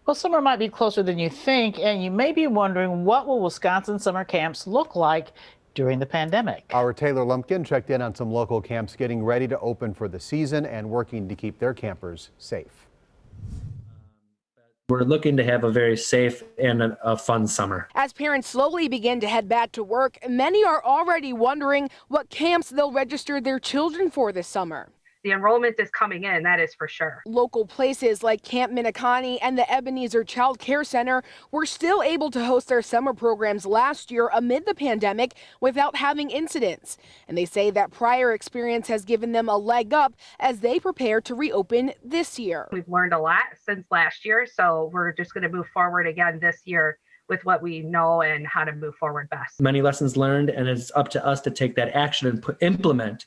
Well, summer might be closer than you think, and you may be wondering what will Wisconsin summer camps look like during the pandemic. Our Taylor Lumpkin checked in on some local camps getting ready to open for the season and working to keep their campers safe. We're looking to have a very safe and a fun summer. As parents slowly begin to head back to work, many are already wondering what camps they'll register their children for this summer. The enrollment is coming in, that is for sure. Local places like Camp Minneconne and the Ebenezer Child Care Center were still able to host their summer programs last year amid the pandemic without having incidents. And they say that prior experience has given them a leg up as they prepare to reopen this year. We've learned a lot since last year, so we're just going to move forward again this year with what we know and how to move forward best. Many lessons learned, and it's up to us to take that action and implement,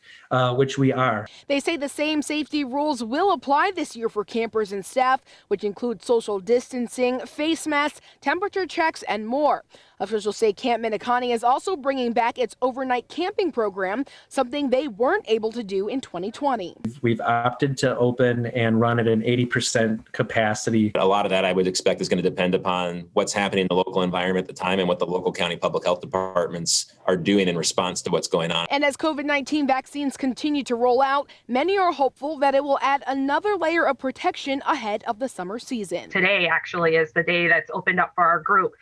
which we are. They say the same safety rules will apply this year for campers and staff, which include social distancing, face masks, temperature checks, and more. Officials say Camp Minneconne is also bringing back its overnight camping program, something they weren't able to do in 2020. We've opted to open and run at an 80% capacity. A lot of that I would expect is going to depend upon what's happening in the local environment at the time and what the local county public health departments are doing in response to what's going on. And as COVID-19 vaccines continue to roll out, many are hopeful that it will add another layer of protection ahead of the summer season. Today actually is the day that's opened up for our group.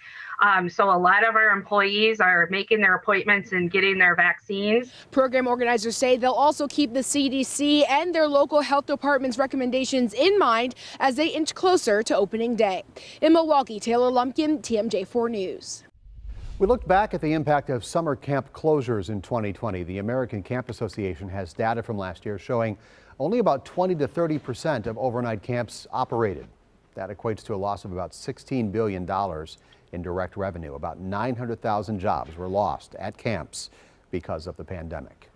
So a lot of our employees are making their appointments and getting their vaccines. Program organizers say they'll also keep the CDC and their local health department's recommendations in mind as they inch closer to opening day. In Milwaukee, Taylor Lumpkin, TMJ4 News. We looked back at the impact of summer camp closures in 2020. The American Camp Association has data from last year showing only about 20 to 30% of overnight camps operated. That equates to a loss of about $16 billion in direct revenue. About 900,000 jobs were lost at camps because of the pandemic.